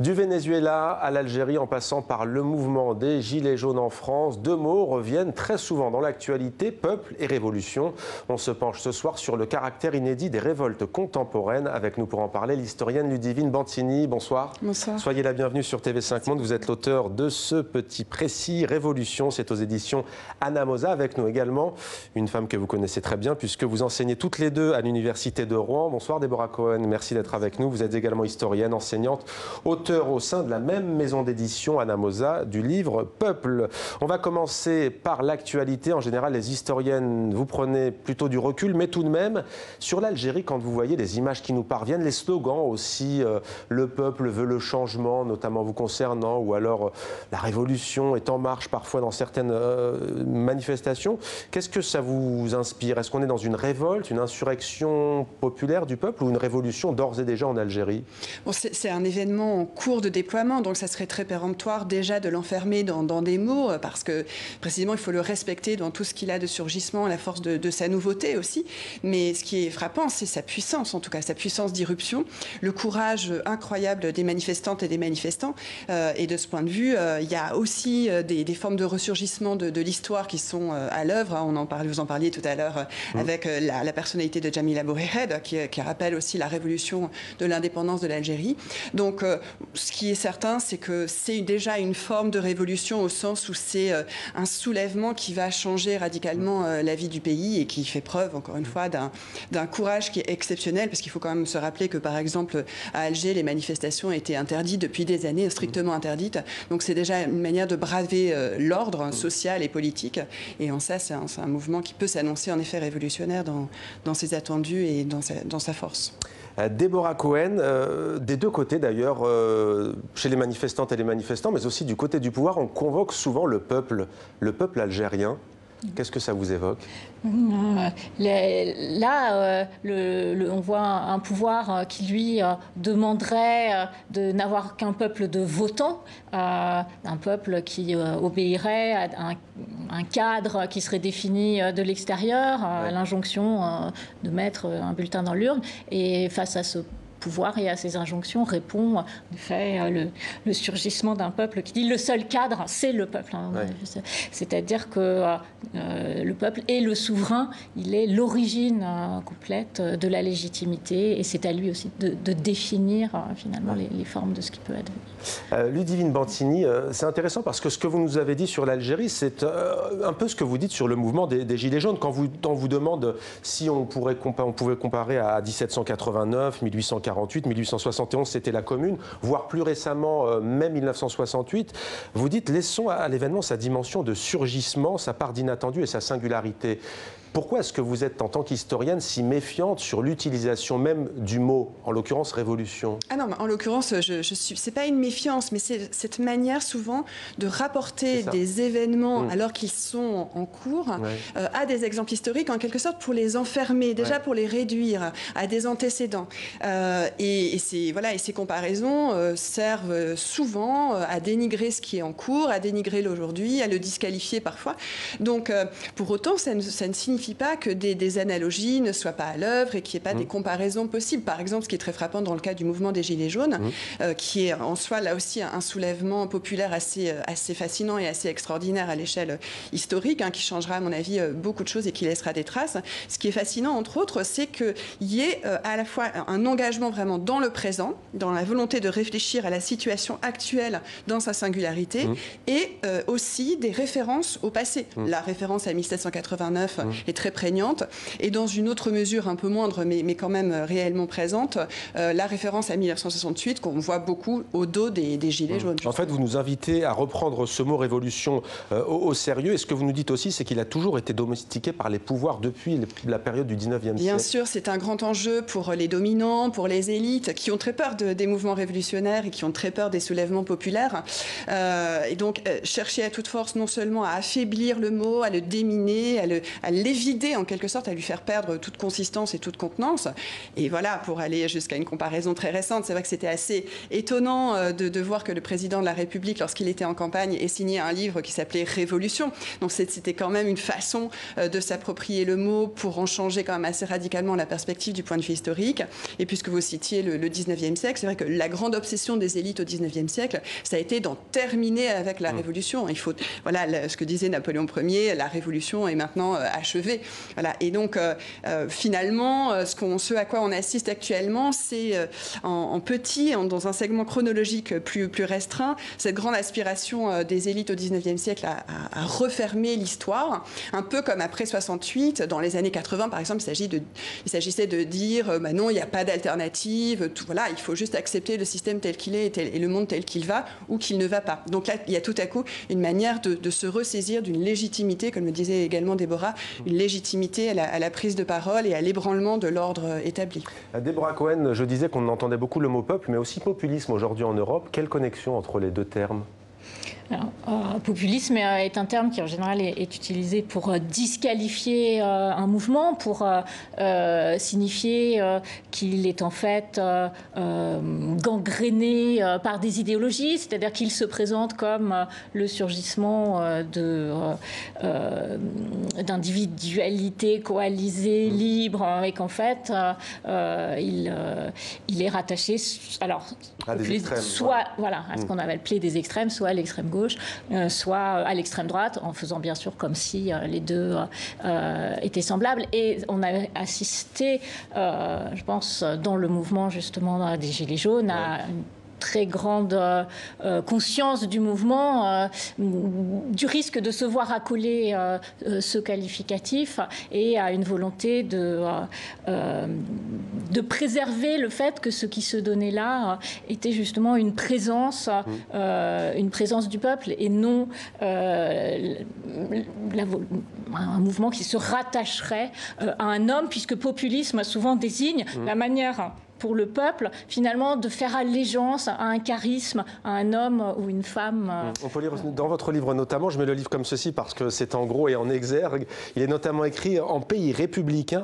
Du Venezuela à l'Algérie en passant par le mouvement des Gilets jaunes en France, deux mots reviennent très souvent dans l'actualité, peuple et révolution. On se penche ce soir sur le caractère inédit des révoltes contemporaines. Avec nous pour en parler, l'historienne Ludivine Bantini. Bonsoir. Bonsoir. Soyez la bienvenue sur TV5 Monde. Vous êtes l'auteur de ce petit précis, Révolution. C'est aux éditions Anamosa. Avec nous également une femme que vous connaissez très bien puisque vous enseignez toutes les deux à l'Université de Rouen. Bonsoir Déborah Cohen, merci d'être avec nous. Vous êtes également historienne, enseignante, auteur au sein de la même maison d'édition Anamosa du livre Peuple. On va commencer par l'actualité. En général, les historiennes, vous prenez plutôt du recul, mais tout de même, sur l'Algérie, quand vous voyez les images qui nous parviennent, les slogans aussi, le peuple veut le changement, notamment vous concernant, ou alors la révolution est en marche parfois dans certaines manifestations. Qu'est-ce que ça vous inspire? Est-ce qu'on est dans une révolte, une insurrection populaire du peuple ou une révolution d'ores et déjà en Algérie? Bon, c'est un événement en cours de déploiement, donc ça serait très péremptoire déjà de l'enfermer dans des mots, parce que précisément il faut le respecter dans tout ce qu'il a de surgissement, la force de sa nouveauté aussi. Mais ce qui est frappant, c'est sa puissance, en tout cas sa puissance d'irruption, le courage incroyable des manifestantes et des manifestants. Et de ce point de vue, il y a aussi des formes de ressurgissement de l'histoire qui sont à l'œuvre. Vous en parliez tout à l'heure avec la personnalité de Jamila Bouhired, qui rappelle aussi la révolution de l'indépendance de l'Algérie. Donc, ce qui est certain, c'est que c'est déjà une forme de révolution au sens où c'est un soulèvement qui va changer radicalement la vie du pays et qui fait preuve, encore une fois, d'un courage qui est exceptionnel, parce qu'il faut quand même se rappeler que, par exemple, à Alger, les manifestations étaient interdites depuis des années, strictement interdites. Donc, c'est déjà une manière de braver l'ordre social et politique. Et en ça, c'est un mouvement qui peut s'annoncer en effet révolutionnaire dans ses attendus et dans sa force. Déborah Cohen, des deux côtés d'ailleurs, chez les manifestantes et les manifestants, mais aussi du côté du pouvoir, on convoque souvent le peuple algérien. Qu'est-ce que ça vous évoque? Là, on voit un pouvoir qui, lui, demanderait de n'avoir qu'un peuple de votants, un peuple qui obéirait à un cadre qui serait défini de l'extérieur, à l'injonction de mettre un bulletin dans l'urne. Et face à ce pouvoir et à ces injonctions répond en effet le surgissement d'un peuple qui dit le seul cadre, c'est le peuple. C'est-à-dire que le peuple est le souverain, il est l'origine complète de la légitimité et c'est à lui aussi de définir finalement les formes de ce qui peut advenir. Ludivine Bantini, c'est intéressant parce que ce que vous nous avez dit sur l'Algérie, c'est un peu ce que vous dites sur le mouvement des Gilets jaunes. Quand on vous demande si on pouvait comparer à 1789, 1848, 1871, c'était la Commune, voire plus récemment, même 1968. Vous dites, laissons à l'événement sa dimension de surgissement, sa part d'inattendu et sa singularité. Pourquoi est-ce que vous êtes, en tant qu'historienne, si méfiante sur l'utilisation même du mot, en l'occurrence révolution? Ah non, en l'occurrence, c'est pas une méfiance, mais c'est cette manière souvent de rapporter des événements alors qu'ils sont en cours à des exemples historiques, en quelque sorte pour les enfermer, déjà pour les réduire à des antécédents. Et ces comparaisons servent souvent à dénigrer ce qui est en cours, à dénigrer l'aujourd'hui, à le disqualifier parfois. Donc, pour autant, ça ne signifie pas que des analogies ne soient pas à l'œuvre et qu'il n'y ait pas des comparaisons possibles. Par exemple, ce qui est très frappant dans le cas du mouvement des Gilets jaunes, qui est en soi là aussi un soulèvement populaire assez fascinant et assez extraordinaire à l'échelle historique, qui changera à mon avis beaucoup de choses et qui laissera des traces. Ce qui est fascinant, entre autres, c'est qu'il y ait à la fois un engagement vraiment dans le présent, dans la volonté de réfléchir à la situation actuelle dans sa singularité, et aussi des références au passé. La référence à 1789 est très prégnante, et dans une autre mesure un peu moindre, mais quand même réellement présente, la référence à 1968 qu'on voit beaucoup au dos des Gilets jaunes. En fait, vous nous invitez à reprendre ce mot révolution au sérieux, et ce que vous nous dites aussi, c'est qu'il a toujours été domestiqué par les pouvoirs depuis la période du 19e siècle. Bien sûr, c'est un grand enjeu pour les dominants, pour les élites, qui ont très peur des mouvements révolutionnaires et qui ont très peur des soulèvements populaires. Et donc, chercher à toute force non seulement à affaiblir le mot, à le déminer, à l'éviter l'évider en quelque sorte, à lui faire perdre toute consistance et toute contenance. Et voilà, pour aller jusqu'à une comparaison très récente, c'est vrai que c'était assez étonnant de voir que le président de la République, lorsqu'il était en campagne, ait signé un livre qui s'appelait Révolution. Donc c'était quand même une façon de s'approprier le mot pour en changer quand même assez radicalement la perspective du point de vue historique. Et puisque vous citiez le 19e siècle, c'est vrai que la grande obsession des élites au 19e siècle, ça a été d'en terminer avec la Révolution. Il faut, voilà, ce que disait Napoléon Ier, la Révolution est maintenant achevée. Voilà. Et donc, finalement, ce à quoi on assiste actuellement, c'est en petit, dans un segment chronologique plus restreint, cette grande aspiration des élites au 19e siècle à refermer l'histoire, un peu comme après 68, dans les années 80, par exemple, il s'agissait de dire bah non, il n'y a pas d'alternative, voilà, il faut juste accepter le système tel qu'il est et le monde tel qu'il va ou qu'il ne va pas. Donc là, il y a tout à coup une manière de se ressaisir d'une légitimité, comme le disait également Déborah, une légitimité à la prise de parole et à l'ébranlement de l'ordre établi. Deborah Cohen, je disais qu'on entendait beaucoup le mot peuple, mais aussi populisme aujourd'hui en Europe. Quelle connexion entre les deux termes ? Alors, populisme est un terme qui en général est utilisé pour disqualifier un mouvement, pour signifier qu'il est en fait gangréné par des idéologies, c'est-à-dire qu'il se présente comme le surgissement d'individualités coalisées, libres, et qu'en fait il est rattaché à des extrêmes, soit voilà, à ce qu'on appelait des extrêmes, soit à l'extrême gauche, soit à l'extrême droite, en faisant bien sûr comme si les deux étaient semblables. Et on a assisté, je pense, dans le mouvement justement des Gilets jaunes, à une très grande conscience du mouvement, du risque de se voir accoler ce qualificatif, et à une volonté de préserver le fait que ce qui se donnait là était justement une présence du peuple et non un mouvement qui se rattacherait à un homme, puisque populisme souvent désigne la manière pour le peuple, finalement, de faire allégeance à un charisme, à un homme ou une femme. On peut lire dans votre livre notamment, je mets le livre comme ceci parce que c'est en gros et en exergue, il est notamment écrit « En pays républicain,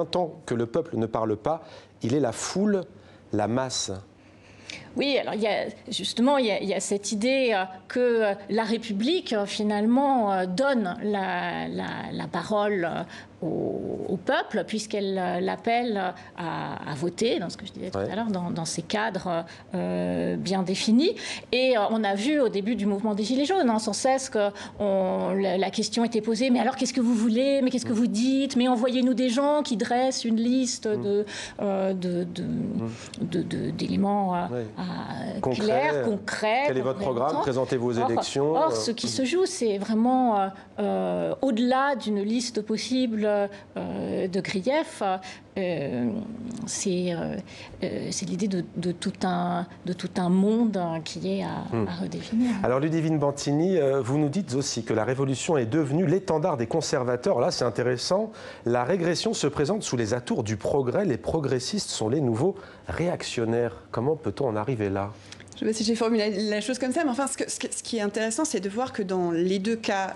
tant que le peuple ne parle pas, il est la foule, la masse ». Oui, alors il y a cette idée que la République, finalement, donne la parole au peuple, puisqu'elle l'appelle à voter, dans ce que je disais tout à l'heure, dans ces cadres bien définis. Et on a vu au début du mouvement des Gilets jaunes, sans cesse, que la question était posée, mais alors qu'est-ce que vous voulez, mais qu'est-ce que vous dites, mais envoyez-nous des gens qui dressent une liste d'éléments clairs, concrets. Quel est votre programme? Présentez-vous aux élections. Or, ce qui se joue, c'est vraiment au-delà d'une liste possible de griefs. C'est l'idée de tout un monde qui est à redéfinir. Alors Ludivine Bantini, vous nous dites aussi que la Révolution est devenue l'étendard des conservateurs. Là, c'est intéressant. La régression se présente sous les atours du progrès. Les progressistes sont les nouveaux réactionnaires. Comment peut-on en arriver là ? Je ne sais pas si j'ai formulé la chose comme ça, mais enfin, ce qui est intéressant, c'est de voir que dans les deux cas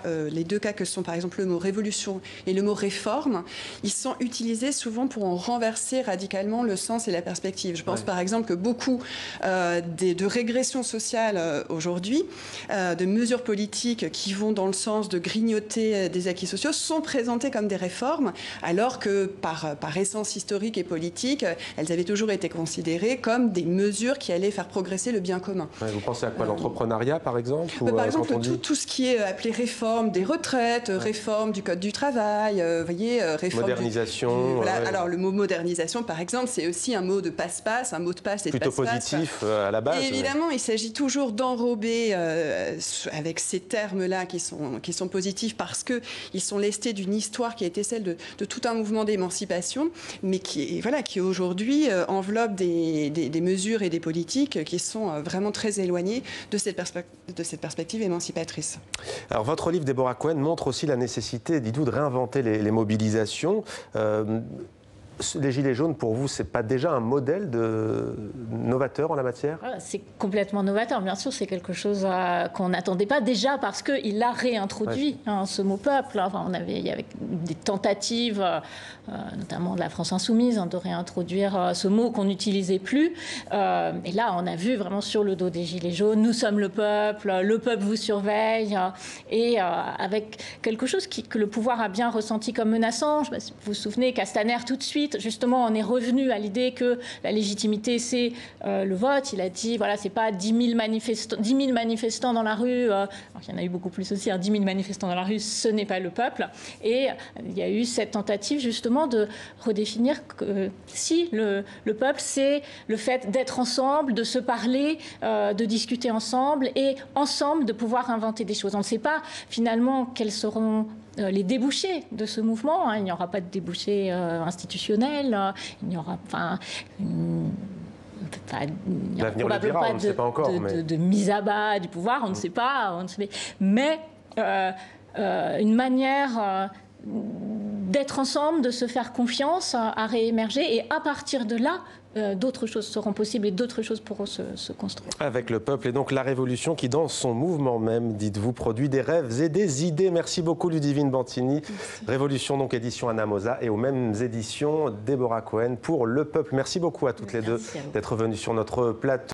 que sont par exemple le mot révolution et le mot réforme, ils sont utilisés souvent pour en renverser radicalement le sens et la perspective. Je pense par exemple que beaucoup de régressions sociales aujourd'hui, de mesures politiques qui vont dans le sens de grignoter des acquis sociaux, sont présentées comme des réformes, alors que par essence historique et politique, elles avaient toujours été considérées comme des mesures qui allaient faire progresser le bien commun. Vous pensez à quoi? L'entrepreneuriat, par exemple? Par exemple, tout ce qui est appelé réforme des retraites, réforme du Code du travail, réforme... Modernisation. Alors, le mot modernisation, par exemple, c'est aussi un mot de passe-passe, un mot de passe et de passe-passe. Plutôt positif à la base. Et évidemment, il s'agit toujours d'enrober avec ces termes-là qui sont positifs parce qu'ils sont lestés d'une histoire qui a été celle de tout un mouvement d'émancipation, mais qui aujourd'hui enveloppe des mesures et des politiques qui sont vraiment très éloignées de cette perspective émancipatrice. Alors, votre livre, Deborah Cohen, montre aussi la nécessité, dites-vous, de réinventer les mobilisations. Les Gilets jaunes, pour vous, ce n'est pas déjà un modèle novateur en la matière? C'est complètement novateur. Bien sûr, c'est quelque chose qu'on n'attendait pas déjà parce qu'il a réintroduit ce mot peuple. Enfin, il y avait des tentatives, notamment de la France insoumise, de réintroduire ce mot qu'on n'utilisait plus. Et là, on a vu vraiment sur le dos des Gilets jaunes, nous sommes le peuple vous surveille. Et avec quelque chose que le pouvoir a bien ressenti comme menaçant. Je ne sais pas si vous vous souvenez, Castaner, tout de suite, justement, on est revenu à l'idée que la légitimité, c'est le vote. Il a dit, voilà, c'est pas 10 000 manifestants dans la rue. Alors, il y en a eu beaucoup plus aussi, 10 000 manifestants dans la rue, ce n'est pas le peuple. Et il y a eu cette tentative, justement, de redéfinir que si le peuple, c'est le fait d'être ensemble, de se parler, de discuter ensemble et ensemble de pouvoir inventer des choses. On ne sait pas, finalement, quels seront les débouchés de ce mouvement. Il n'y aura pas de débouchés institutionnels, il n'y aura l'avenir le dira, on ne sait pas encore, de mise à bas du pouvoir, on ne sait pas, mais une manière d'être ensemble, de se faire confiance, à réémerger, et à partir de là, d'autres choses seront possibles et d'autres choses pourront se construire. Avec le peuple et donc la révolution qui, dans son mouvement même, dites-vous, produit des rêves et des idées. Merci beaucoup Ludivine Bantini. Merci. Révolution, donc édition Anamosa, et aux mêmes éditions Déborah Cohen pour Le Peuple. Merci beaucoup à toutes les deux d'être venues sur notre plateau.